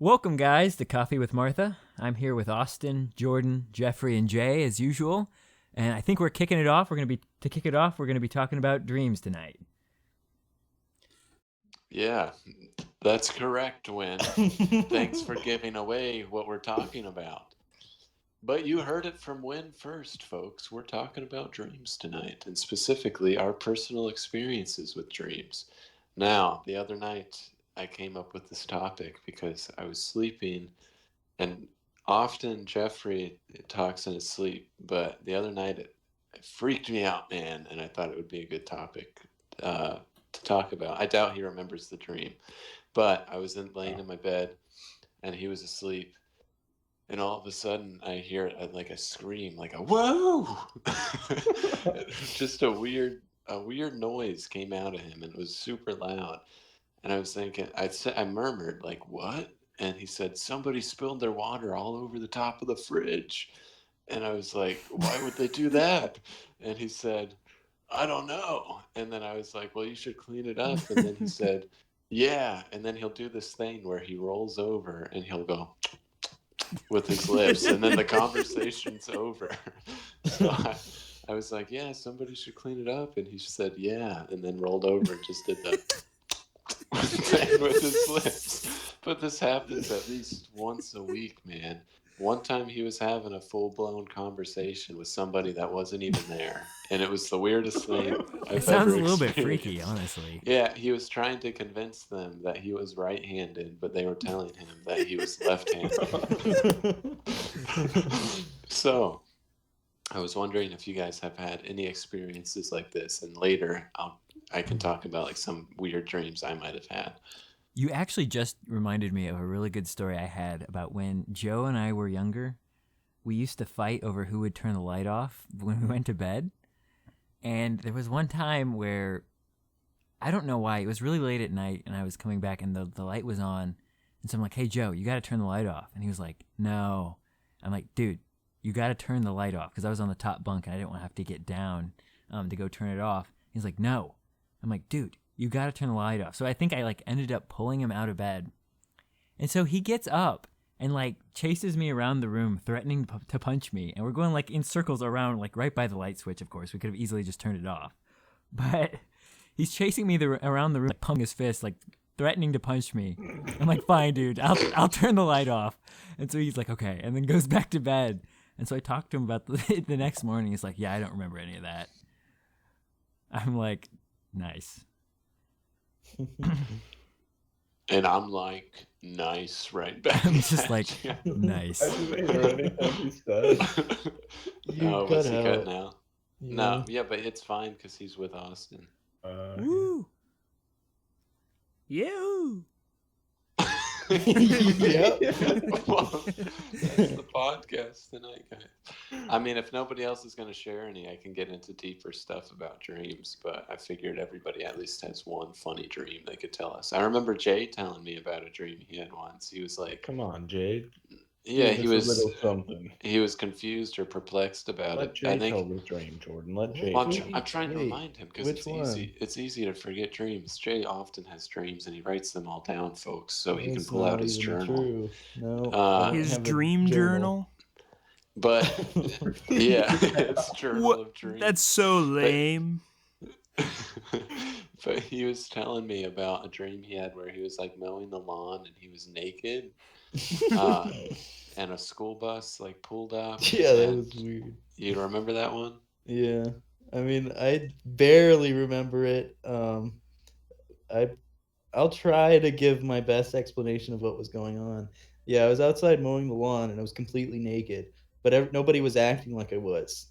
Welcome, guys, to Coffee with Martha. I'm here with Austin, Jordan, Jeffrey, and Jay, as usual. And I think we're kicking it off. We're going to be talking about dreams tonight. Yeah, that's correct, Win. Thanks for giving away what we're talking about. But you heard it from Win first, folks. We're talking about dreams tonight, and specifically our personal experiences with dreams. Now, the other night, I came up with this topic because I was sleeping, and often Jeffrey talks in his sleep, but the other night it freaked me out, man, and I thought it would be a good topic to talk about. I doubt he remembers the dream, but I was laying in my bed, and he was asleep, and all of a sudden I hear like a scream, like a whoa. Just a weird noise came out of him, and it was super loud. And I was thinking, I murmured like, what? And he said, somebody spilled their water all over the top of the fridge. And I was like, why would they do that? And he said, I don't know. And then I was like, well, you should clean it up. And then he said, yeah. And then he'll do this thing where he rolls over and he'll go with his lips. And then the conversation's over. So I was like, yeah, somebody should clean it up. And he said, yeah. And then rolled over and just did the thing with his lips. But this happens at least once a week, man. One time he was having a full-blown conversation with somebody that wasn't even there, and it was the weirdest thing It I've sounds ever a little bit experienced. freaky, honestly. Yeah, he was trying to convince them that he was right-handed, but they were telling him that he was left-handed. So, I was wondering if you guys have had any experiences like this, and later I can talk about like some weird dreams I might have had. You actually just reminded me of a really good story I had about when Joe and I were younger. We used to fight over who would turn the light off when we went to bed. And there was one time where I don't know why. It was really late at night, and I was coming back, and the light was on. And so I'm like, hey, Joe, you got to turn the light off. And he was like, no. I'm like, dude, you got to turn the light off, because I was on the top bunk, and I didn't want to have to get down to go turn it off. He's like, no. I'm like, dude, you got to turn the light off. So I think I ended up pulling him out of bed. And so he gets up and chases me around the room, threatening to punch me. And we're going in circles around, right by the light switch, of course. We could have easily just turned it off. But he's chasing me around the room, pumping his fist, threatening to punch me. I'm like, fine, dude, I'll turn the light off. And so he's like, okay, and then goes back to bed. And so I talked to him about the next morning. He's like, yeah, I don't remember any of that. I'm like, nice. And I'm like, nice, right back. I'm just like, nice. I didn't hear anything he said. Oh, was he cut cutting out? Yeah. No, yeah, but it's fine because he's with Austin. Woo! You! Yep. Well, that's the podcast tonight, guys. I mean, if nobody else is going to share any, I can get into deeper stuff about dreams, but I figured everybody at least has one funny dream they could tell us. I remember Jay telling me about a dream he had once. He was like, Come on, Jade. yeah, Give us a little something. he was confused or perplexed about Let it. Jay tell the dream, Jordan. Let Jay. Well, tell I'm trying to Wait, remind him because which it's one? easy. It's easy to forget dreams. Jay often has dreams, and he writes them all down, folks, so he can That's pull out not his even journal. True. No, Uh, I don't His have a dream journal? But yeah, it's journal What? of dreams. That's so lame. But he was telling me about a dream he had where he was mowing the lawn and he was naked, and a school bus pulled up. Yeah, that and was weird. You remember that one? Yeah, I mean, I barely remember it. I'll try to give my best explanation of what was going on. Yeah, I was outside mowing the lawn and I was completely naked, but nobody was acting like I was.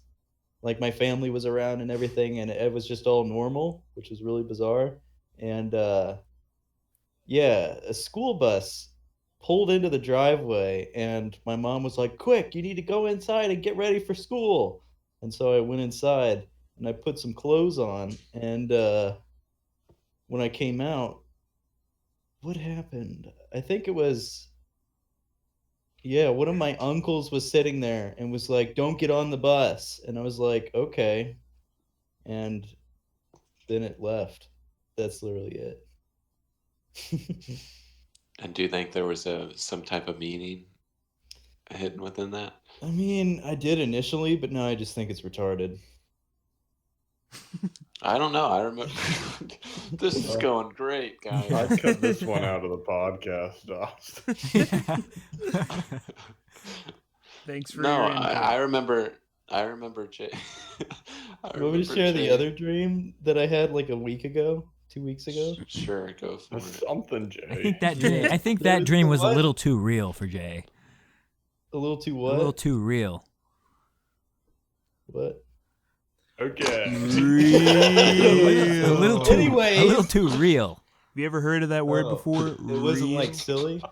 Like my family was around and everything, and it was just all normal, which was really bizarre. And yeah, a school bus pulled into the driveway, and my mom was like, "Quick, you need to go inside and get ready for school." And so I went inside and I put some clothes on, and when I came out, what happened? I think it was, yeah, one of my uncles was sitting there and was like, "Don't get on the bus." And I was like, "Okay." And then it left. That's literally it. And do you think there was some type of meaning hidden within that? I mean, I did initially, but now I just think it's retarded. I don't know. I remember. This is going great, guys. I cut this one out of the podcast, Austin. Thanks for No, your input. I remember. I remember Jay. You want me to share the other dream that I had like a week ago, 2 weeks ago? Sure, go for That's it. something, Jay. I think that dream was a little too real for Jay. A little too A what? little too real. What? Okay. A little too. Anyways. A little too real. Have you ever heard of that word Oh, before? It wasn't like Real? silly.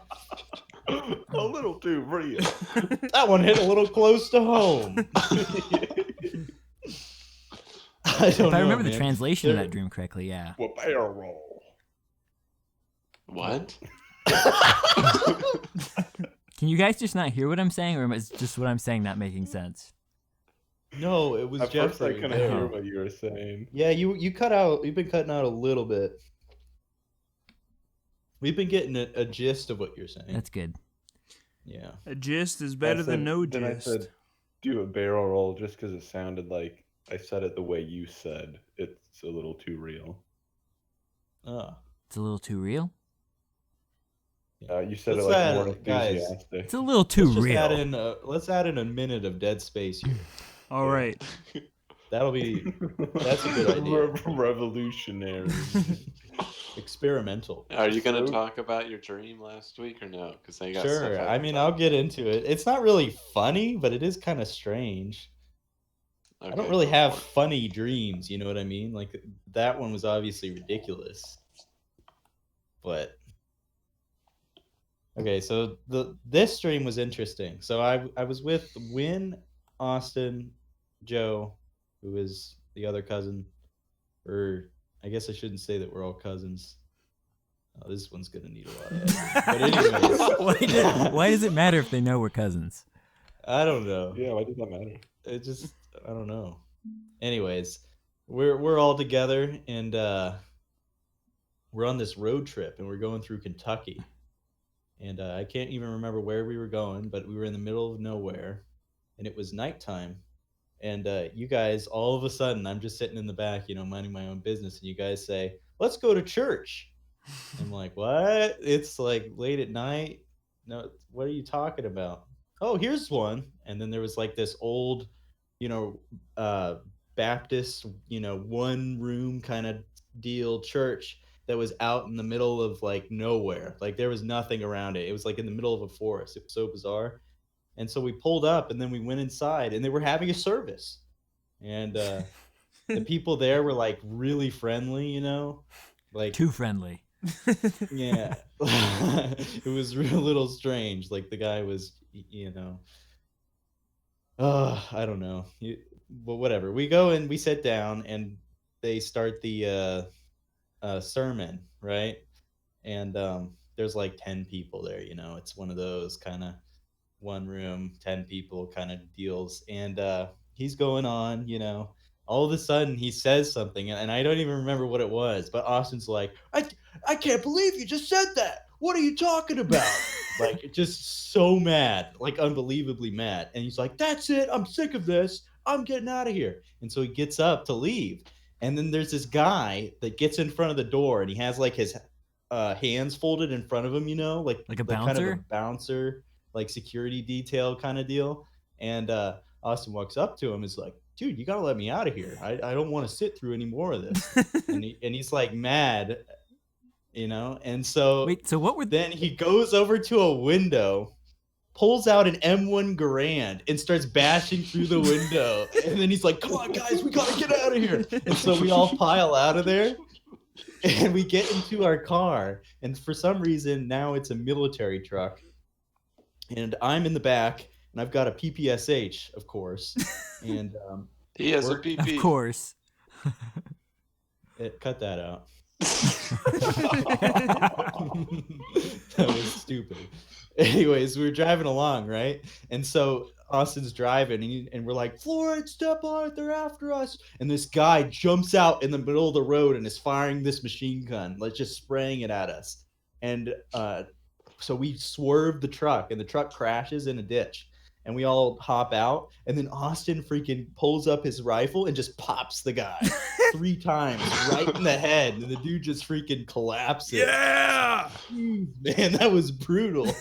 A little too real. That one hit a little close to home. I don't If I know, remember the man. translation of There- that dream correctly, yeah. Well, barrel roll. What? Can you guys just not hear what I'm saying, or is just what I'm saying not making sense? No, it was At first, I Jeffrey. couldn't hear what you were saying. Yeah, you cut out. You've been cutting out a little bit. We've been getting a gist of what you're saying. That's good. Yeah. A gist is better than no Then I gist. said, do a barrel roll just because it sounded like I said it the way you said. It's a little too real. Oh. It's a little too real. You said Let's it like add- more guys, enthusiastic. It's a little too Let's just real. let's add in a minute of dead space here. All right. That'll be That's a good idea. Revolutionary. experimental. Are you going to So- talk about your dream last week or no? Because I got Sure. stuff I mean, I'll get into it. It's not really funny, but it is kind of strange. I don't really have funny dreams, you know what I mean? Like that one was obviously ridiculous. But okay, so this dream was interesting. So I was with Win, Austin, Joe, who is the other cousin, or I guess I shouldn't say that we're all cousins. Oh, this one's gonna need a lot of editing. But anyways, Why does it matter if they know we're cousins? I don't know. Yeah, why does that matter? It just I don't know. Anyways, we're all together and we're on this road trip and we're going through Kentucky. And I can't even remember where we were going, but we were in the middle of nowhere and it was nighttime. And you guys, all of a sudden, I'm just sitting in the back, minding my own business, and you guys say, "Let's go to church." I'm like, "What? It's like late at night. No, what are you talking about?" "Oh, here's one." And then there was like this old, Baptist, one room kind of deal church that was out in the middle of like nowhere. Like there was nothing around it. It was like in the middle of a forest. It was so bizarre. And so we pulled up and then we went inside and they were having a service. And the people there were like really friendly, like Too friendly. yeah. It was a little strange. Like the guy was, I don't know. But whatever. We go and we sit down and they start the sermon, right? And there's like 10 people there, it's one of those kind of one room, 10 people kind of deals. And he's going on, all of a sudden he says something and I don't even remember what it was, but Austin's like, I can't believe you just said that. What are you talking about? Like just so mad, like unbelievably mad. And he's like, "That's it. I'm sick of this. I'm getting out of here." And so he gets up to leave. And then there's this guy that gets in front of the door and he has like his hands folded in front of him, like Like a kind of a bouncer? bouncer, like security detail kind of deal. And Austin walks up to him and is like, "Dude, you got to let me out of here. I don't want to sit through any more of this." and he's like mad, and so Wait, so what were then he goes over to a window, pulls out an M1 Garand and starts bashing through the window. And then he's like, "Come on, guys, we got to get out of here." And so we all pile out of there and we get into our car. And for some reason, now it's a military truck. And I'm in the back and I've got a PPSH, of course. And He has a Work- PP. Of course. cut that out. That was stupid. Anyways, we were driving along, right? And so Austin's driving, and we're like, "Floyd, step on it, they're after us." And this guy jumps out in the middle of the road and is firing this machine gun, like just spraying it at us. And so we swerve the truck, and the truck crashes in a ditch. And we all hop out, and then Austin freaking pulls up his rifle and just pops the guy 3 times right in the head, and the dude just freaking collapses. Yeah, Man, that was brutal.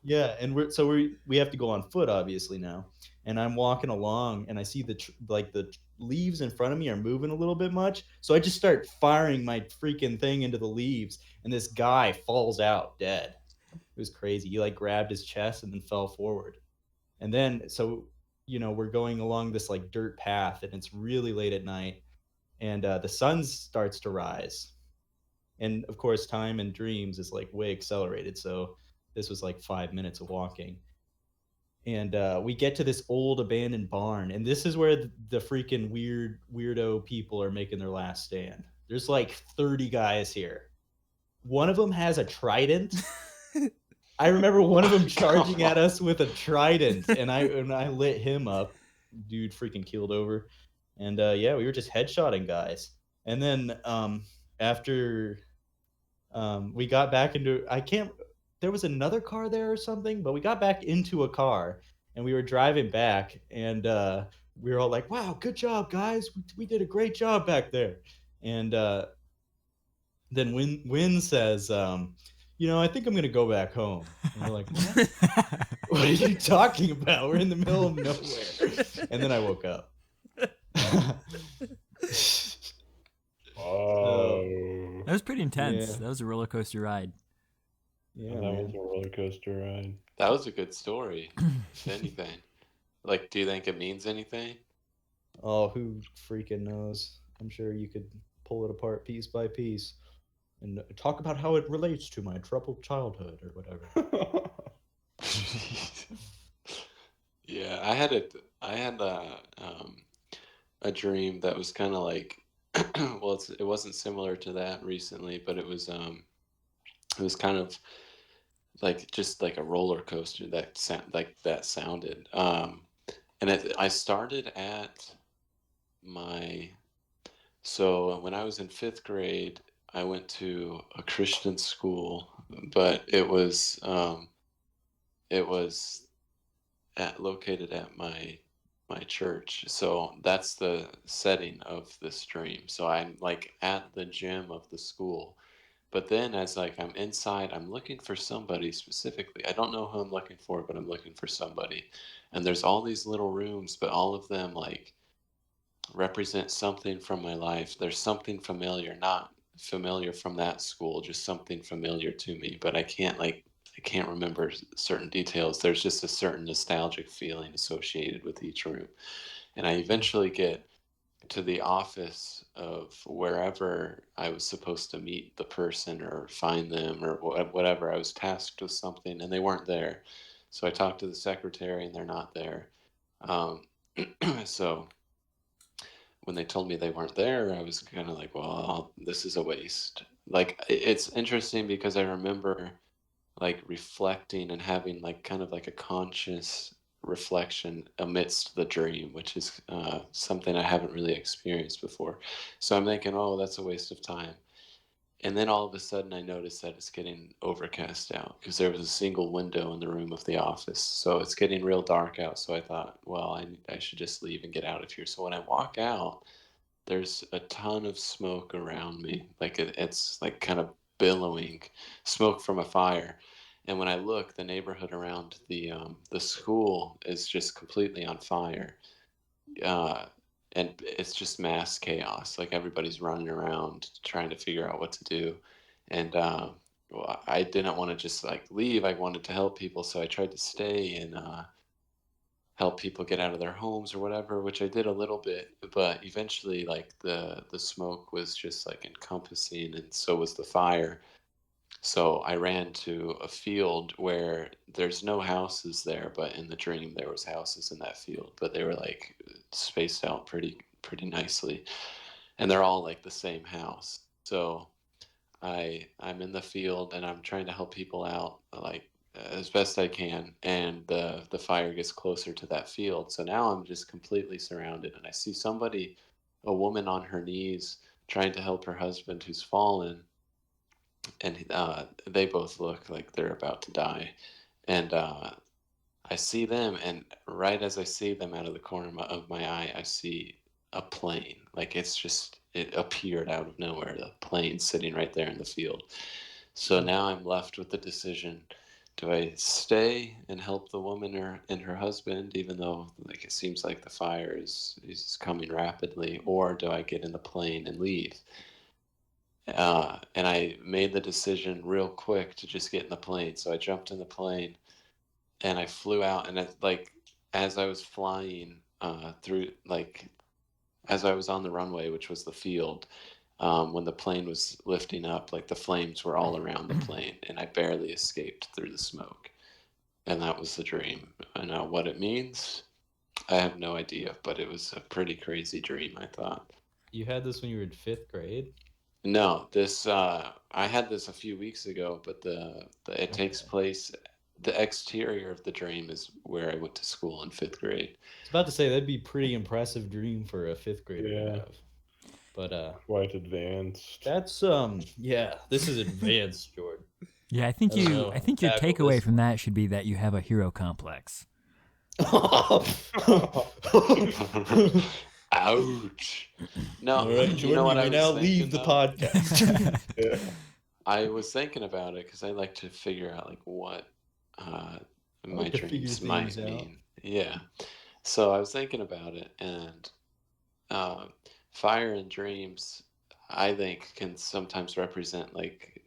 Yeah, and we have to go on foot obviously now. And I'm walking along, and I see the leaves in front of me are moving a little bit much, so I just start firing my freaking thing into the leaves, and this guy falls out dead. It was crazy. He like grabbed his chest and then fell forward. And then, so, we're going along this like dirt path, and it's really late at night, and the sun starts to rise. And of course, time in Dreams is like way accelerated. So this was like 5 minutes of walking. And we get to this old abandoned barn. And this is where the freaking weirdo people are making their last stand. There's like 30 guys here. One of them has a trident. I remember one of them charging at us with a trident, and I lit him up. Dude freaking keeled over. And yeah, we were just headshotting guys. And then after we got back into, there was another car there or something, but we got back into a car, and we were driving back, and we were all like, wow, good job, guys. We did a great job back there. And then Win says, I think I'm going to go back home. And we're like, what? What are you talking about? We're in the middle of nowhere. And then I woke up. Oh, That was pretty intense. Yeah. That was a roller coaster ride. Yeah, that man. was a roller coaster ride. That was a good story, if anything. Like, do you think it means anything? Oh, who freaking knows? I'm sure you could pull it apart piece by piece and talk about how it relates to my troubled childhood or whatever. Yeah, I had a dream that was kind of like, well, it wasn't similar to that recently, but it was kind of like just like a roller coaster that sounded. And I started at so when I was in 5th grade, I went to a Christian school, but it was located at my church. So that's the setting of this dream. So I'm like at the gym of the school. But then as like I'm inside, I'm looking for somebody specifically. I don't know who I'm looking for, but I'm looking for somebody. And there's all these little rooms, but all of them like represent something from my life. There's something familiar, not familiar from that school, just something familiar to me, but I can't remember certain details. There's just a certain nostalgic feeling associated with each room. And I eventually get to the office of wherever I was supposed to meet the person or find them or whatever. I was tasked with something and they weren't there. So I talked to the secretary and they're not there. So when they told me they weren't there, I was kind of like, well, this is a waste. Like, it's interesting because I remember like reflecting and having like kind of like a conscious reflection amidst the dream, which is something I haven't really experienced before. So I'm thinking, oh, that's a waste of time. And then all of a sudden I noticed that it's getting overcast out because there was a single window in the room of the office. So it's getting real dark out. So I thought, well, I should just leave and get out of here. So when I walk out, there's a ton of smoke around me. Like it's like kind of billowing smoke from a fire. And when I look, the neighborhood around the school is just completely on fire. And it's just mass chaos. Like everybody's running around trying to figure out what to do. And well, I didn't want to just like leave. I wanted to help people, so I tried to stay and help people get out of their homes or whatever, which I did a little bit. But eventually, like the smoke was just like encompassing, and so was the fire. So I ran to a field where there's no houses there, but in the dream there was houses in that field, but they were like spaced out pretty nicely, and they're all like the same house. So I'm in the field and I'm trying to help people out like as best I can, and the fire gets closer to that field. So now I'm just completely surrounded, and I see a woman on her knees trying to help her husband who's fallen, and they both look like they're about to die. And I see them, and right as I see them out of the corner of my eye, I see a plane. Like it appeared out of nowhere. The plane sitting right there in the field. So now I'm left with the decision: do I stay and help the woman and her husband, even though like it seems like the fire is coming rapidly, or do I get in the plane and leave? And I made the decision real quick to just get in the plane. So I jumped in the plane and I flew out. And like as I was flying through, like as I was on the runway, which was the field, when the plane was lifting up, like the flames were all around the plane, and I barely escaped through the smoke. And that was the dream. And what it means, I have no idea, but it was a pretty crazy dream, I thought. You had this when you were in 5th grade? No, this I had this a few weeks ago, but it takes place. The exterior of the dream is where I went to school in 5th grade. I was about to say that'd be pretty impressive dream for a 5th grader to have. But quite advanced. That's yeah, this is advanced, Jordan. Yeah, I think your takeaway from that should be that you have a hero complex. Ouch. No, all right, Jordan, you know what I now was leave the podcast. Yeah. I was thinking about it because I like to figure out like what my dreams might mean. Yeah. So I was thinking about it, and fire and dreams, I think, can sometimes represent like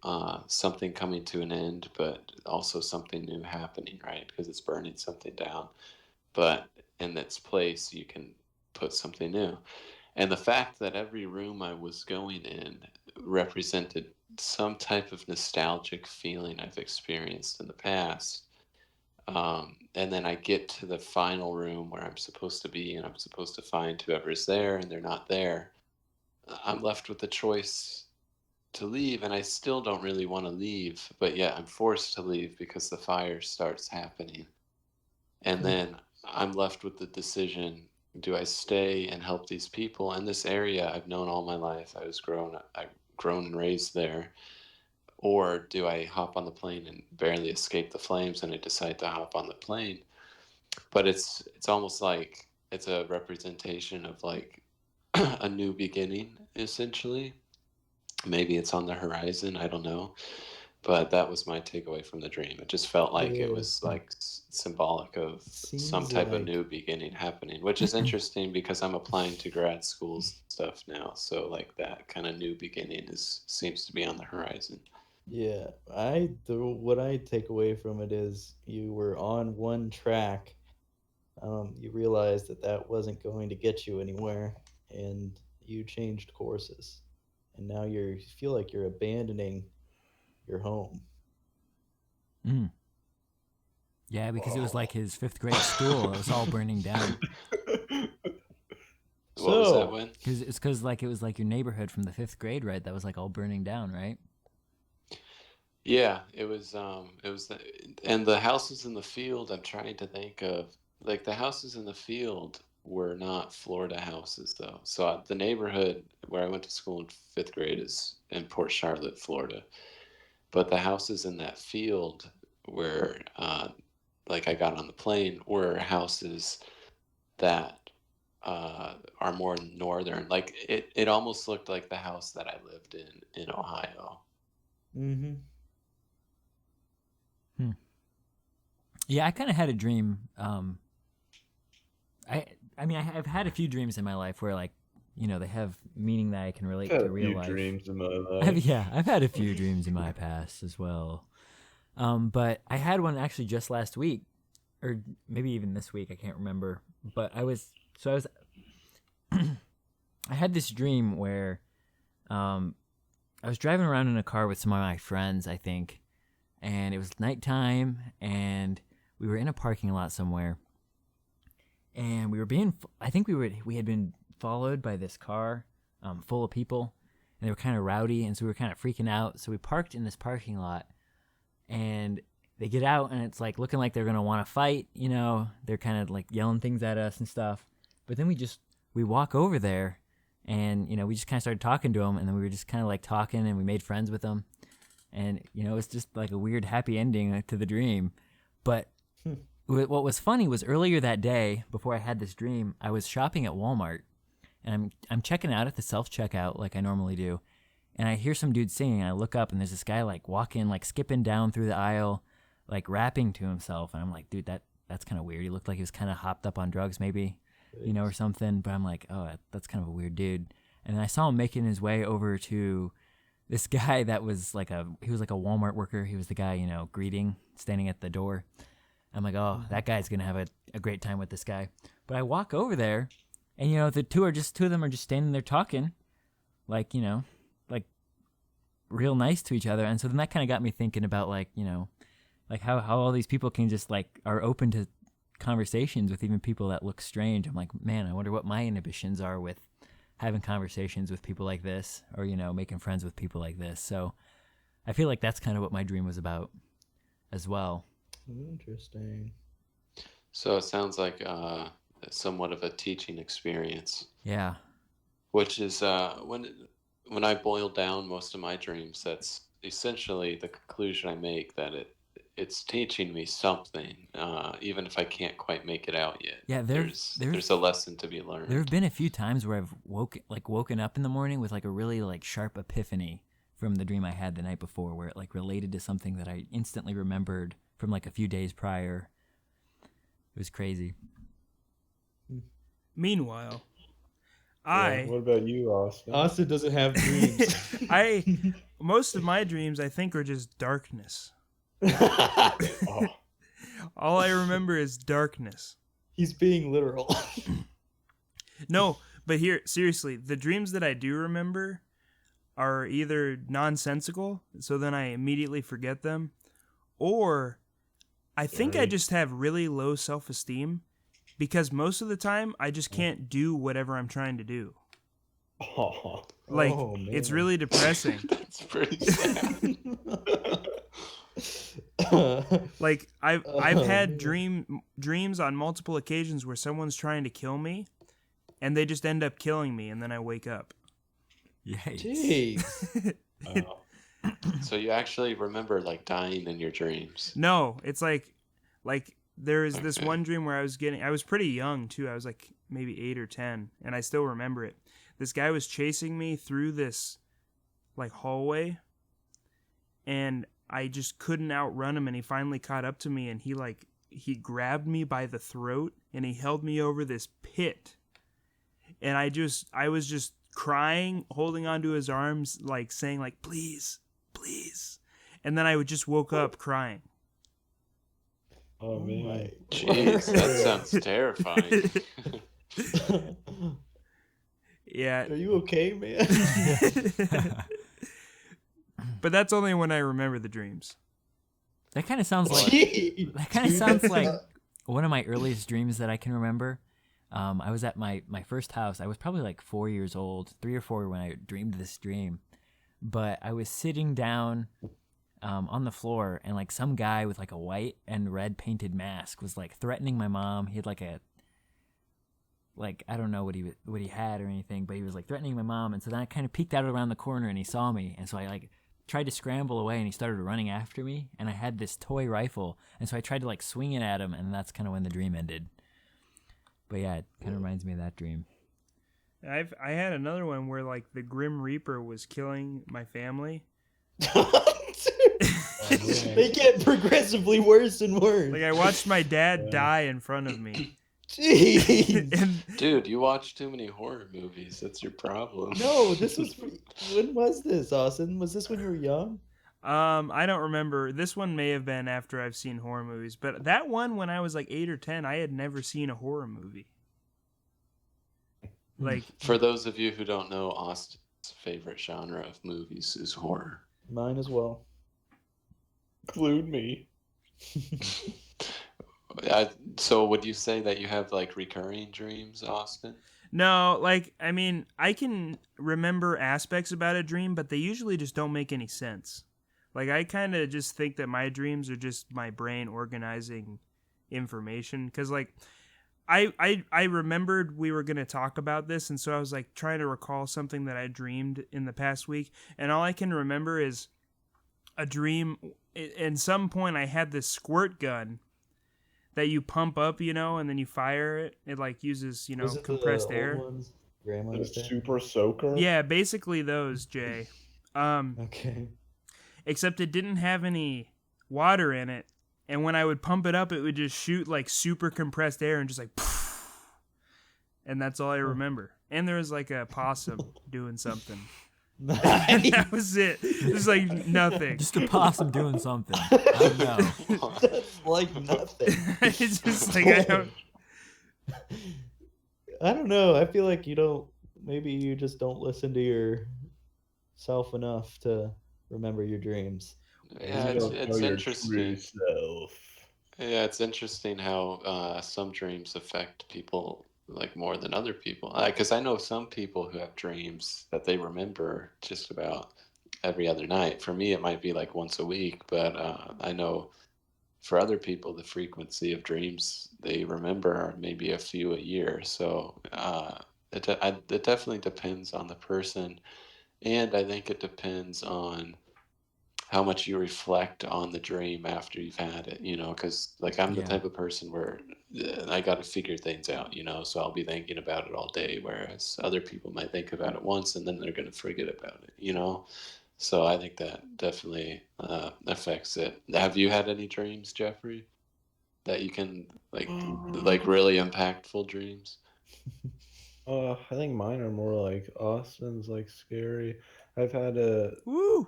something coming to an end, but also something new happening, right? Because it's burning something down. But in its place, you can put something new. And the fact that every room I was going in represented some type of nostalgic feeling I've experienced in the past. And then I get to the final room where I'm supposed to be, and I'm supposed to find whoever's there, and they're not there. I'm left with the choice to leave, and I still don't really want to leave, but yet I'm forced to leave because the fire starts happening. And then I'm left with the decision: do I stay and help these people in this area I've known all my life? I've grown and raised there. Or do I hop on the plane and barely escape the flames, and I decide to hop on the plane? But it's almost like it's a representation of like a new beginning, essentially. Maybe it's on the horizon, I don't know. But that was my takeaway from the dream. It just felt like it was like symbolic of some type of new beginning happening, which is interesting because I'm applying to grad schools stuff now. So like that kind of new beginning seems to be on the horizon. Yeah, what I take away from it is you were on one track. You realized that wasn't going to get you anywhere, and you changed courses, and now you feel like you're abandoning your home. Yeah, because it was like his 5th grade school. It was all burning down. What was that, Win? Because like it was like your neighborhood from the 5th grade, right? That was like all burning down, right? Yeah, it was and the houses in the field, I'm trying to think of, like the houses in the field were not Florida houses though. So the neighborhood where I went to school in 5th grade is in Port Charlotte, Florida. But the houses in that field where like I got on the plane were houses that are more northern. Like it almost looked like the house that I lived in Ohio. Mm-hmm. Yeah, I kind of had a dream. I mean, I've had a few dreams in my life where, like, you know, they have meaning that I can relate to real life. Dreams in my life. I've had a few dreams in my past as well. But I had one actually just last week, or maybe even this week. I can't remember. But I had this dream where, I was driving around in a car with some of my friends, I think, and it was nighttime, and we were in a parking lot somewhere, and we had been followed by this car full of people, and they were kind of rowdy, and so we were kind of freaking out. So we parked in this parking lot, and they get out, and it's like looking like they're gonna want to fight. You know, they're kind of like yelling things at us and stuff. But then we walk over there, and you know, we just kind of started talking to them, and then we were just kind of like talking, and we made friends with them. And, it's just like a weird happy ending to the dream. But what was funny was earlier that day, before I had this dream, I was shopping at Walmart. And I'm checking out at the self-checkout like I normally do. And I hear some dude singing, and I look up, and there's this guy, like, walking, like, skipping down through the aisle, like, rapping to himself. And I'm like, dude, that's kind of weird. He looked like he was kind of hopped up on drugs maybe, or something. But I'm like, oh, that's kind of a weird dude. And then I saw him making his way over to this guy that was like he was like a Walmart worker. He was the guy, greeting, standing at the door. I'm like, oh, that guy's going to have a great time with this guy. But I walk over there, and, the two of them are just standing there talking, like, like real nice to each other. And so then that kind of got me thinking about, like, like how all these people can just, like, are open to conversations with even people that look strange. I'm like, man, I wonder what my inhibitions are with having conversations with people like this, or, making friends with people like this. So I feel like that's kind of what my dream was about as well. Interesting. So it sounds like somewhat of a teaching experience. Yeah. Which is when I boil down most of my dreams, that's essentially the conclusion I make, that it's teaching me something, even if I can't quite make it out yet. Yeah, there's a lesson to be learned. There have been a few times where I've woken up in the morning with like a really like sharp epiphany from the dream I had the night before, where it like related to something that I instantly remembered from like a few days prior. It was crazy. Meanwhile, What about you, Austin? Austin doesn't have dreams. Most of my dreams, I think, are just darkness. Oh. All I remember is darkness. He's being literal. No, but here, seriously, the dreams that I do remember are either nonsensical, so then I immediately forget them, or I think I just have really low self-esteem, because most of the time I just can't do whatever I'm trying to do. Oh. Like, man. it's really depressing. That's pretty sad. Like, I've had dreams on multiple occasions where someone's trying to kill me, and they just end up killing me, and then I wake up. Yikes. Jeez. So you actually remember like dying in your dreams? No, it's like there is this one dream where I was pretty young too. I was like maybe 8 or 10, and I still remember it. This guy was chasing me through this like hallway, and I just couldn't outrun him, and he finally caught up to me, and he grabbed me by the throat, and he held me over this pit. And I was just crying, holding onto his arms, like saying like, please, please. And then I would just woke up crying. Oh, man. Jeez, that sounds terrifying. Yeah. Are you okay, man? But that's only when I remember the dreams. That kind of sounds like Jeez. that kind of sounds like one of my earliest dreams that I can remember. I was at my first house. I was probably like 4 years old, 3 or 4 when I dreamed this dream. But I was sitting down on the floor, and like some guy with like a white and red painted mask was like threatening my mom. He had I don't know what he had or anything, but he was like threatening my mom. And so then I kind of peeked out around the corner, and he saw me, and so I like tried to scramble away, and he started running after me. And I had this toy rifle, and so I tried to like swing it at him, and that's kind of when the dream ended. But yeah, it kind of reminds me of that dream. I had another one where like the Grim Reaper was killing my family. They get progressively worse and worse. Like I watched my dad die in front of me. Jeez. And Dude, you watch too many horror movies. That's your problem. No, when was this, Austin? Was this when you were young? I don't remember. This one may have been after I've seen horror movies, but that one when I was like 8 or 10, I had never seen a horror movie. Like, For those of you who don't know, Austin's favorite genre of movies is horror. Mine as well. Include me. So would you say that you have like recurring dreams, Austin? no, like, I mean, I can remember aspects about a dream, but they usually just don't make any sense. Like, I kind of just think that my dreams are just my brain organizing information. Because, like, I remembered we were going to talk about this, and so I was, like, trying to recall something that I dreamed in the past week. And all I can remember is a dream. At some point, I had this squirt gun that you pump up, and then you fire it. It like uses, Was it compressed the air. old ones Grandma The used to have? super soaker. Yeah, basically those, Jay. Okay. Except it didn't have any water in it, and when I would pump it up, it would just shoot like super compressed air and just like, and that's all I remember. And there was like a possum doing something. Nice. That was it. It was like nothing. Just a possum doing something. I don't know. That's like nothing. It's just like I don't know. I feel like maybe you just don't listen to yourself enough to remember your dreams. Yeah, You don't know it's your interesting. true self. Yeah, it's interesting how some dreams affect people like more than other people. Because I know some people who have dreams that they remember just about every other night. For me, it might be like once a week, but I know for other people, the frequency of dreams they remember are maybe a few a year. So it definitely depends on the person, and I think it depends on how much you reflect on the dream after you've had it, because like I'm the Yeah. type of person where I got to figure things out, so I'll be thinking about it all day, whereas other people might think about it once and then they're going to forget about it. So I think that definitely affects it. Have you had any dreams, Jeffrey, that you can like really impactful dreams? I think mine are more like Austin's, like scary. I've had a Woo!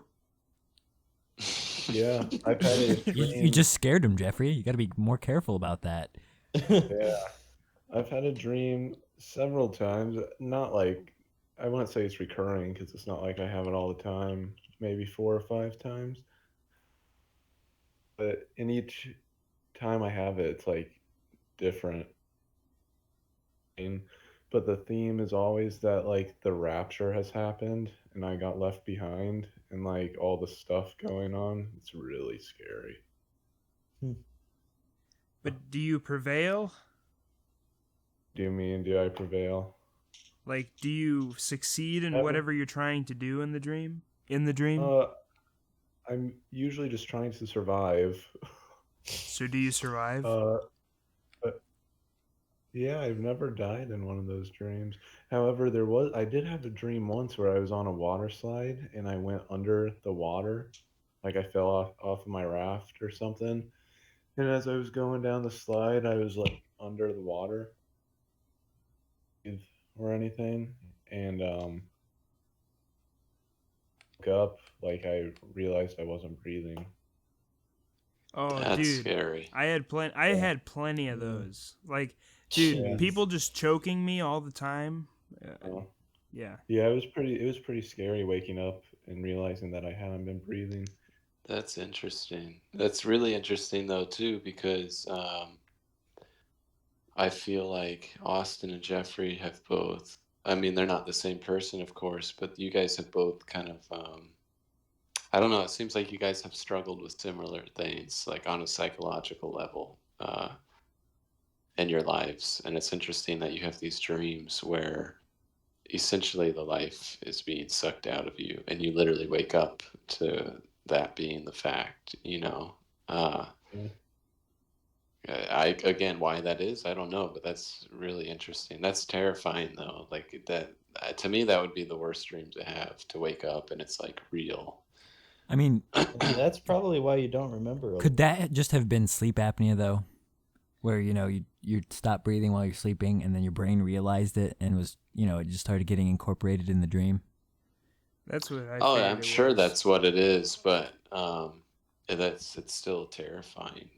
yeah. I've had a You dream. just scared him, Jeffrey. You got to be more careful about that. Yeah, I've had a dream several times. Not like I wouldn't say it's recurring because it's not like I have it all the time. Maybe 4 or 5 times. But in each time I have it, it's like different. But the theme is always that like the rapture has happened and I got left behind and like all the stuff going on. It's really scary. But do you prevail? Do I prevail? Like, do you succeed in Ever. whatever you're trying to do in the dream? In the dream? I'm usually just trying to survive. So do you survive? But yeah, I've never died in one of those dreams. However, I did have a dream once where I was on a water slide and I went under the water, like I fell off of my raft or something. And as I was going down the slide, I was like under the water or anything, and woke up like I realized I wasn't breathing. Oh, That's dude, scary. I had plenty of those. Like, dude, Jeez. people just choking me all the time. Yeah. Yeah, it was pretty scary waking up and realizing that I hadn't been breathing. That's interesting. That's really interesting though too, because I feel like Austin and Jeffrey have both. I mean, they're not the same person, of course, but you guys have both kind of. I don't know. It seems like you guys have struggled with similar things, like on a psychological level, in your lives. And it's interesting that you have these dreams where essentially the life is being sucked out of you, and you literally wake up to that being the fact. Again, why that is, I don't know, but that's really interesting. That's terrifying, though. Like that, to me, that would be the worst dream to have, to wake up and it's like real. I mean, That's probably why you don't remember. could that just have been sleep apnea though, where you stop breathing while you're sleeping, and then your brain realized it and was it just started getting incorporated in the dream? That's what I Oh, figured I'm it sure was. that's what it is, but it's still terrifying.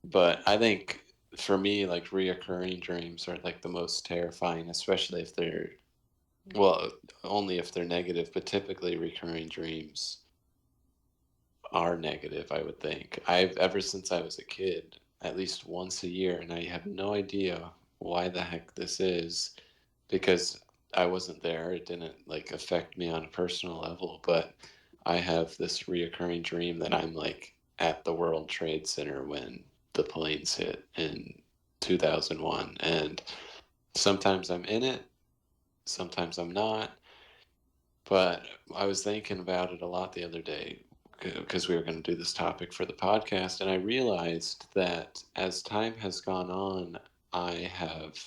But I think for me, like reoccurring dreams are like the most terrifying, especially if they're, well, only if they're negative, but typically recurring dreams are negative, I would think. Ever since I was a kid, at least once a year, and I have no idea why the heck this is, because I wasn't there. It didn't like affect me on a personal level, but I have this reoccurring dream that I'm like at the World Trade Center when the planes hit in 2001, and sometimes I'm in it, sometimes I'm not. But I was thinking about it a lot the other day, because we were going to do this topic for the podcast, and I realized that as time has gone on, I have,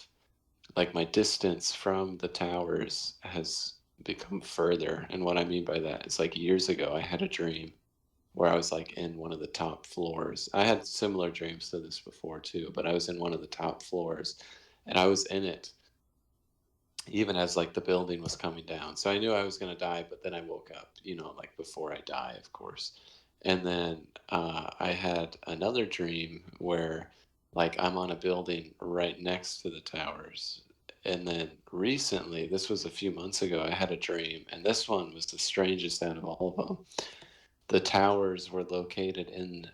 like, my distance from the towers has become further. And what I mean by that is, like, years ago, I had a dream where I was, like, in one of the top floors. I had similar dreams to this before too, but I was in one of the top floors, and I was in it even as, like, the building was coming down. So I knew I was going to die, but then I woke up, like, before I die, of course. And then I had another dream where, like, I'm on a building right next to the towers. And then recently, this was a few months ago, I had a dream, and this one was the strangest out of all of them. The towers were located in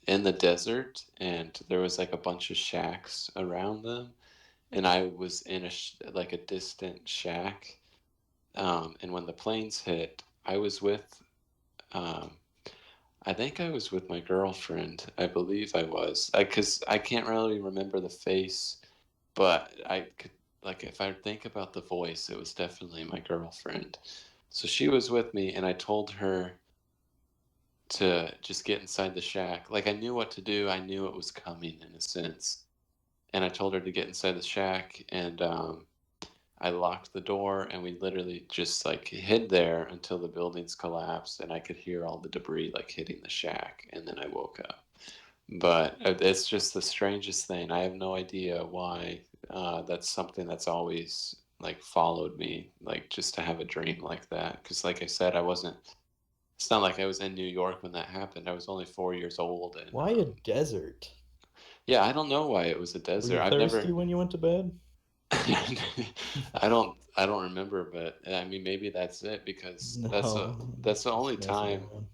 the desert, and there was, like, a bunch of shacks around them, and I was in like, a distant shack. And when the planes hit, I was with, um, I think I was with my girlfriend. I believe I was, because I can't really remember the face, but I could, like, if I think about the voice, it was definitely my girlfriend. So she was with me, and I told her to just get inside the shack. Like, I knew what to do. I knew it was coming in a sense. And I told her to get inside the shack, and I locked the door, and we literally just, like, hid there until the buildings collapsed, and I could hear all the debris, like, hitting the shack, and then I woke up. But it's just the strangest thing. I have no idea why. That's something that's always, like, followed me, like, just to have a dream like that. Because, like I said, it's not like I was in New York when that happened. I was only 4 years old, and Why a desert? yeah, I don't know why it was a Were desert. you I've thirsty never. when you went to bed? I don't remember, but I mean, maybe that's it, because No, that's the only just messing time. around.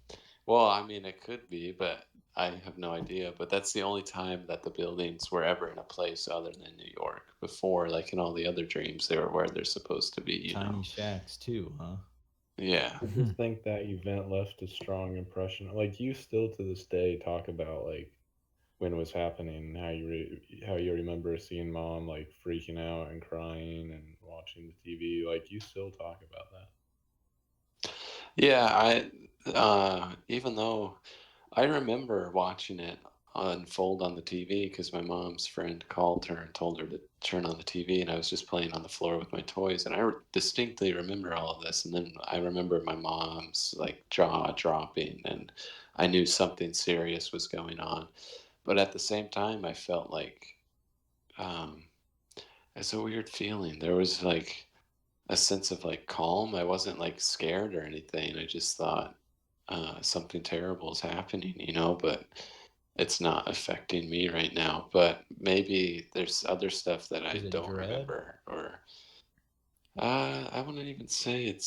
Well, I mean, it could be, but I have no idea. But that's the only time that the buildings were ever in a place other than New York. Before, like, in all the other dreams, they were where they're supposed to be. Tiny shacks too, huh? Yeah. I just think that event left a strong impression. Like, you still to this day talk about, like, when it was happening, how you remember seeing mom, like, freaking out and crying and watching the TV. Like, you still talk about that. Yeah, even though I remember watching it unfold on the TV, because my mom's friend called her and told her to turn on the TV, and I was just playing on the floor with my toys, and I distinctly remember all of this. And then I remember my mom's, like, jaw dropping, and I knew something serious was going on. But at the same time, I felt like, um, it's a weird feeling. There was, like, a sense of, like, calm. I wasn't, like, scared or anything. I just thought something terrible is happening, but it's not affecting me right now. But maybe there's other stuff that I Was it don't dread? remember, or I wouldn't even say it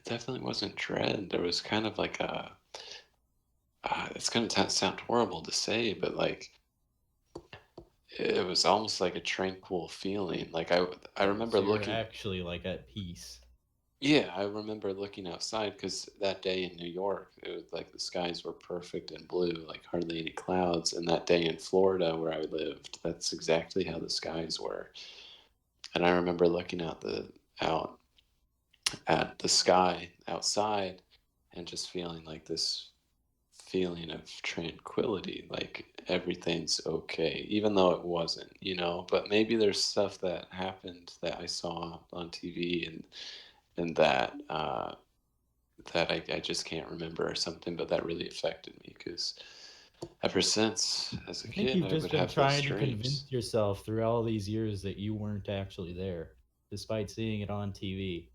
definitely wasn't dread. There was kind of like it's going to sound horrible to say, but, like, it was almost like a tranquil feeling. Like, I remember So you're looking. actually like at peace. Yeah, I remember looking outside, because that day in New York, it was like the skies were perfect and blue, like hardly any clouds. And that day in Florida where I lived, that's exactly how the skies were. And I remember looking out at the sky outside, and just feeling like this feeling of tranquility, like everything's okay, even though it wasn't. But maybe there's stuff that happened that I saw on TV, and that I just can't remember or something, but that really affected me, because ever since as a I think kid, you've I just would been have those trying to dreams. convince yourself through all these years that you weren't actually there, despite seeing it on TV.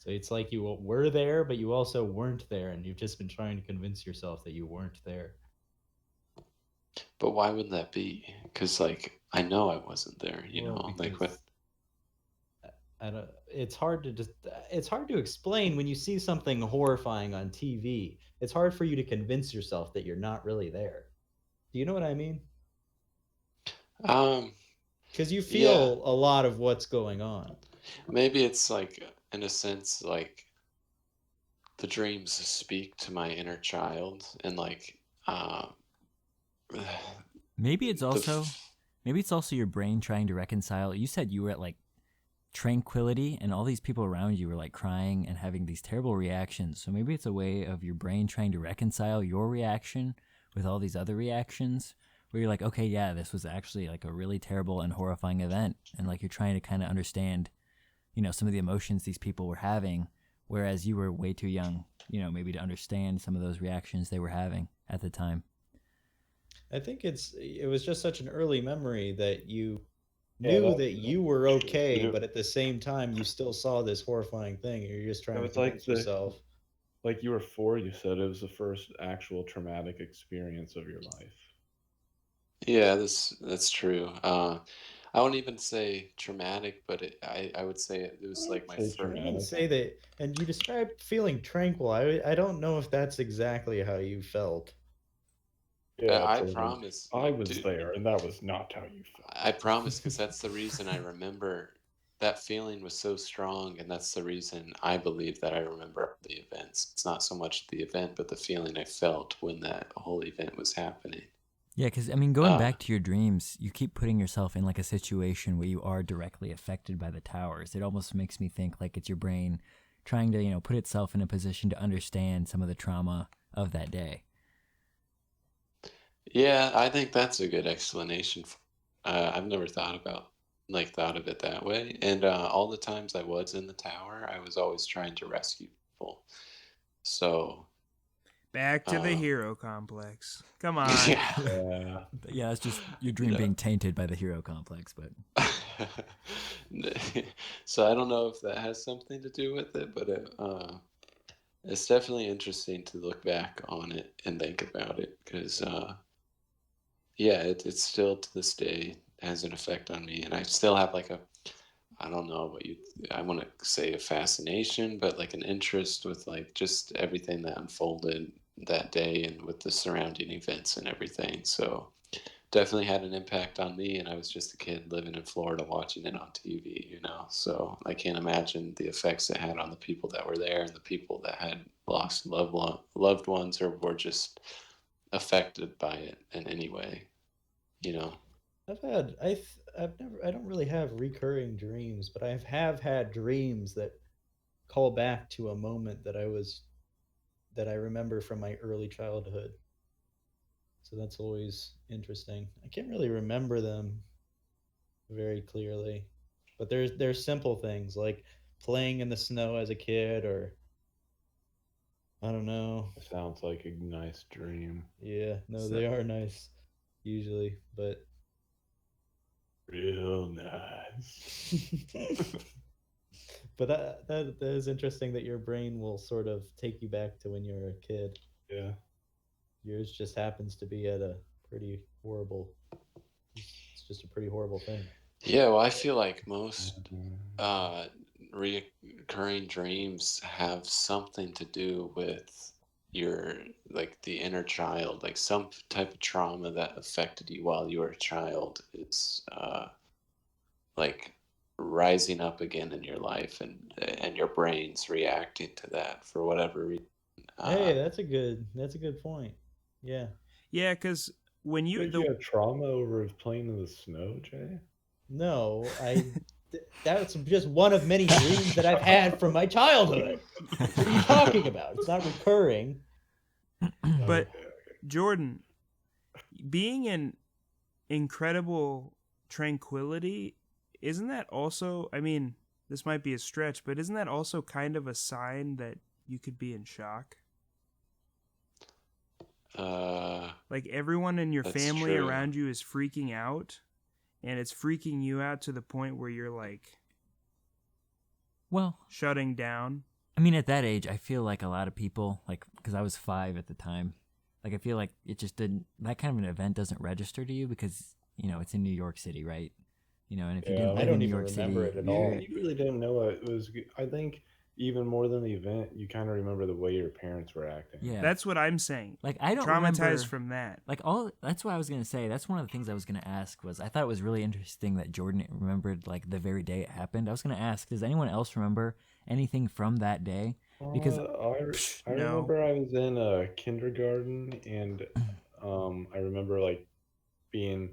So it's like you were there, but you also weren't there, and you've just been trying to convince yourself that you weren't there. But why would that be? Because, like, I know I wasn't there, Well, like, what? because I don't, it's hard to explain when you see something horrifying on TV. It's hard for you to convince yourself that you're not really there. Do you know what I mean? um Because you yeah, feel a lot of what's going on. maybe it's, like, in a sense, like, the dreams speak to my inner child, and, like, Maybe it's the also maybe it's also your brain trying to reconcile. You said you were at, like, tranquility, and all these people around you were like crying and having these terrible reactions. So maybe it's a way of your brain trying to reconcile your reaction with all these other reactions, where you're like, okay, yeah, this was actually like a really terrible and horrifying event, and like you're trying to kind of understand, some of the emotions these people were having, whereas you were way too young, maybe to understand some of those reactions they were having at the time. I think it was just such an early memory that you Yeah, knew that you were okay, You- but at the same time you still saw this horrifying thing. And you're just trying No, to it's like convince yourself. like you were 4. You said it was the first actual traumatic experience of your life. Yeah, that's true. I wouldn't even say traumatic, but I would say it was like my Say first. I wouldn't traumatic. say that. And you described feeling tranquil. I don't know if that's exactly how you felt. Yeah, I Jordan. promise, I was dude. there, and that was not how you felt. I promise, because that's the reason I remember. That feeling was so strong, and that's the reason I believe that I remember the events. It's not so much the event, but the feeling I felt when that whole event was happening. Yeah, because, going back to your dreams, you keep putting yourself in like a situation where you are directly affected by the towers. It almost makes me think like it's your brain trying to, put itself in a position to understand some of the trauma of that day. Yeah, I think that's a good explanation. I've never thought of it that way. And all the times I was in the tower, I was always trying to rescue people. So Back to the hero complex. Come on. yeah. Yeah. Yeah, it's just your dream being tainted by the hero complex, but So I don't know if that has something to do with it, but it's definitely interesting to look back on it and think about it, because yeah, it's still to this day has an effect on me, and I still have like I don't know what I want to say a fascination, but like an interest with like just everything that unfolded that day and with the surrounding events and everything. So definitely had an impact on me, and I was just a kid living in Florida watching it on TV. So I can't imagine the effects it had on the people that were there and the people that had lost loved ones or were just affected by it in any way. I don't really have recurring dreams, but have had dreams that call back to a moment that I remember from my early childhood. So that's always interesting. I can't really remember them very clearly, but there's simple things like playing in the snow as a kid, or I don't know. It sounds like a nice dream. Yeah, no, So- they are nice usually, but Real nice. but that is interesting that your brain will sort of take you back to when you were a kid. Yeah. Yours just happens to be at a pretty horrible. It's just a pretty horrible thing. Yeah, well, I feel like most recurring dreams have something to do with your like the inner child, like some type of trauma that affected you while you were a child is like rising up again in your life, and your brain's reacting to that for whatever reason. Hey, that's a good point. Yeah. Yeah, because when Did you have trauma over playing in the snow, Jay? No, that's just one of many dreams that I've had from my childhood. What are you talking about? It's not recurring. But Jordan, being in incredible tranquility, isn't that also, I mean, this might be a stretch, but isn't that also kind of a sign that you could be in shock? Like everyone in your That's family true. around you is freaking out, and it's freaking you out to the point where you're like well, shutting down. I mean, at that age, I feel like a lot of people, like, because I was 5 at the time, like, I feel like it just didn't, that kind of an event doesn't register to you because, it's in New York City, right? And if you Yeah, didn't I live don't in New even York remember City, it at all. You really didn't know it was. I think even more than the event, you kind of remember the way your parents were acting. yeah. That's what I'm saying. Like, I don't Traumatized remember, from that. like, that's what I was going to say. That's one of the things I was going to ask was, I thought it was really interesting that Jordan remembered, like, the very day it happened. I was going to ask, does anyone else remember anything from that day? Because I no. remember I was in kindergarten, and I remember like being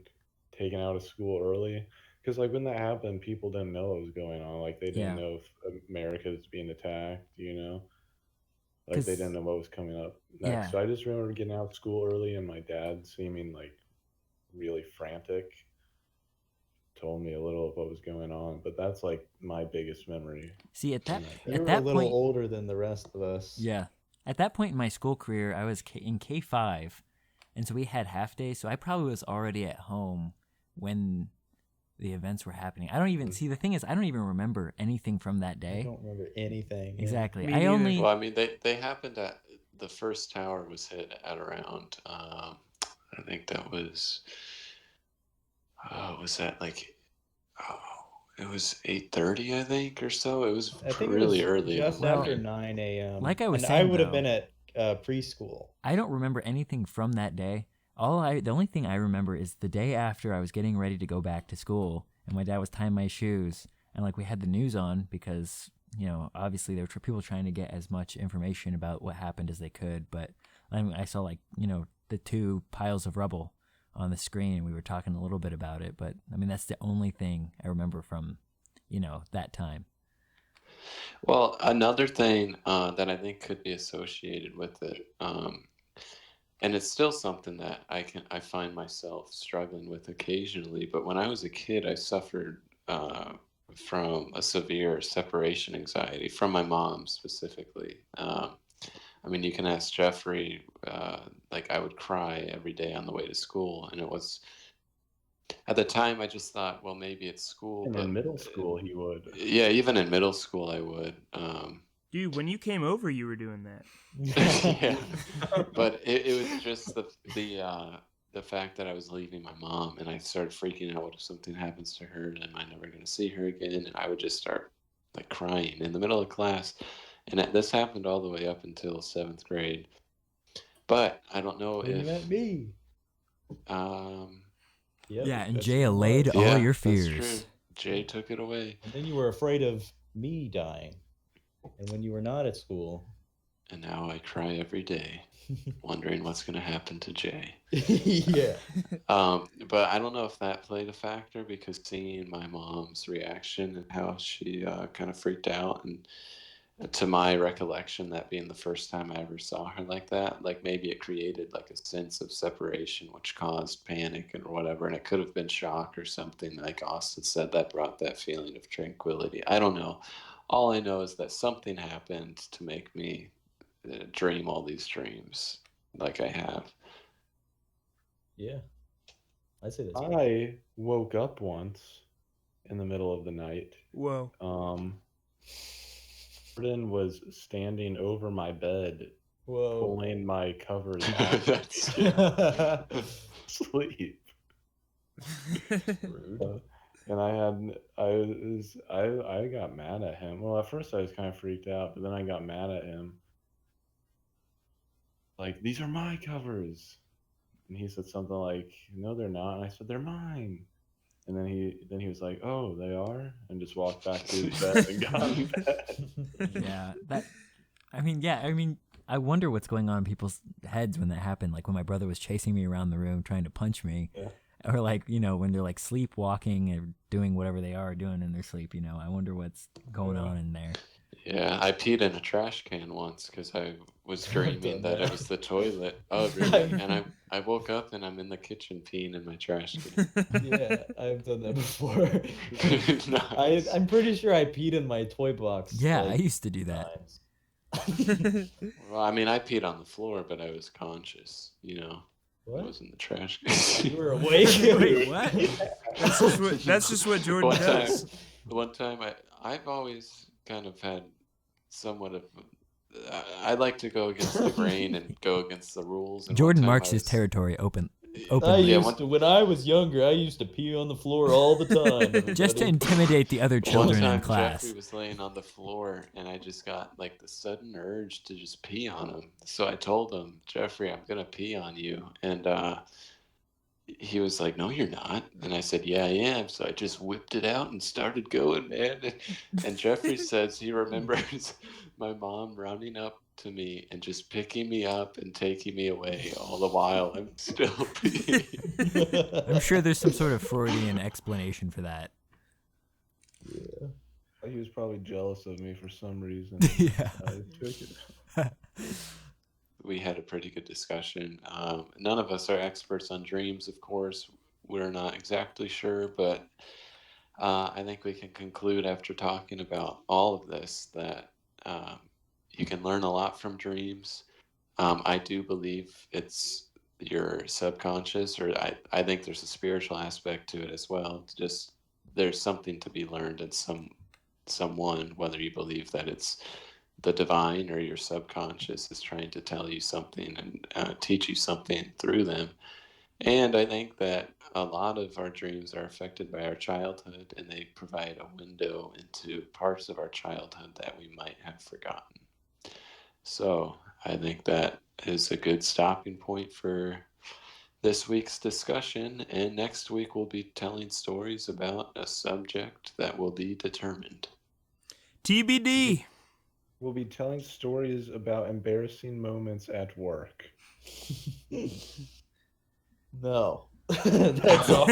taken out of school early Because like when that happened, people didn't know what was going on. Like they didn't Yeah, know if America was being attacked. Like they didn't because know what was coming up next. yeah, So I just remember getting out of school early, and my dad seeming like really frantic, told me a little of what was going on. But that's like my biggest memory see from that You at day. were a that little point, older than the rest of us. yeah, at that point in my school career, I was in K5, and so we had half days. So I probably was already at home when the events were happening. I don't even see, the thing is, I don't even remember anything from that I day. don't remember anything. Yeah. Exactly. Me I neither. only Well, I mean, they happened at the first tower was hit at around. I think that was. Was that like? Oh, it was 8:30, I think, or so. It was I think it really was early in the just well, after morning. 9 a.m. like I was And I saying would have though, been at preschool. I don't remember anything from that day. The only thing I remember is the day after I was getting ready to go back to school, and my dad was tying my shoes, and like we had the news on because obviously there were people trying to get as much information about what happened as they could. But I saw like the two piles of rubble on the screen, and we were talking a little bit about it. But I mean that's the only thing I remember from that time. Well, another thing that I think could be associated with it, and it's still something that I find myself struggling with occasionally. But when I was a kid, I suffered from a severe separation anxiety from my mom specifically. I mean, you can ask Jeffrey. Like I would cry every day on the way to school, and it was at the time I just thought, well, maybe it's school, And in but middle school, he would. yeah, even in middle school, I would. Dude, when you came over, you were doing that. Yeah, but it was just the fact that I was leaving my mom, and I started freaking out. What if something happens to her? Am I never going to see her again? And I would just start like crying in the middle of class, and this happened all the way up until 7th grade. But I don't know When you if met me. um Yep, Yeah, and that's Jay when it allayed was. all yeah, your that's true. fears. Jay took it away, And then you were afraid of me dying. And when you were not at school. and now I cry every day, wondering what's going to happen to Jay. Yeah. But I don't know if that played a factor because seeing my mom's reaction and how she kind of freaked out, and to my recollection, that being the first time I ever saw her like that, like maybe it created like a sense of separation, which caused panic and whatever. And it could have been shock or something, like Austin said, that brought that feeling of tranquility. I don't know. All I know is that something happened to make me dream all these dreams like I have. Yeah. I'd say that's right. I woke up once in the middle of the night. Whoa. Jordan was standing over my bed, Whoa. pulling my covers off That's to sleep. Rude. And I got mad at him. Well, at first I was kind of freaked out, but then I got mad at him. Like, these are my covers. And he said something like, "No, they're not." And I said, "They're mine." And then he was like, "Oh, they are," and just walked back to his bed and got in bed. Yeah, I mean, I wonder what's going on in people's heads when that happened. Like when my brother was chasing me around the room trying to punch me, Yeah. or like when they're like sleepwalking or doing whatever they are doing in their sleep. I wonder what's going on in there. Yeah, I peed in a trash can once because I was dreaming that it was the toilet. Oh, I've- really? And I woke up and I'm in the kitchen peeing in my trash can. Yeah, I've done that before. Nice. I'm pretty sure I peed in my toy box. Yeah, I like, used to do that. times. Well, I mean, I peed on the floor, but I was conscious, It What? was in the trash can. You were awake? Wait, what? That's just what Jordan One time, does. I've always kind of had somewhat of. I like to go against the grain and go against the rules. And Jordan one time marks I his was- territory I openly, Yeah, used to, when I was younger, I used to pee on the floor all the time. just to everybody. intimidate the other One children time in class. Jeffrey was laying on the floor and I just got like the sudden urge to just pee on him. So I told him, "Jeffrey, I'm gonna pee on you." And he was like, "No, you're not." And I said, "Yeah, I am." So I just whipped it out and started going, man. And Jeffrey says he remembers my mom running up to me and just picking me up and taking me away all the while I'm still peeing. I'm sure there's some sort of Freudian explanation for that. Yeah. He was probably jealous of me for some reason. Yeah. I took it. We had a pretty good discussion. None of us are experts on dreams, of course. We're not exactly sure, but I think we can conclude after talking about all of this that you can learn a lot from dreams. I do believe it's your subconscious, or I think there's a spiritual aspect to it as well. It's just there's something to be learned in someone, whether you believe that it's the divine or your subconscious is trying to tell you something and teach you something through them. And I think that a lot of our dreams are affected by our childhood, and they provide a window into parts of our childhood that we might have forgotten. So I think that is a good stopping point for this week's discussion. And next week we'll be telling stories about a subject that will be determined. TBD. We'll be telling stories about embarrassing moments at work. No. That's all.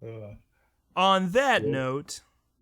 Uh, On that Yeah. note,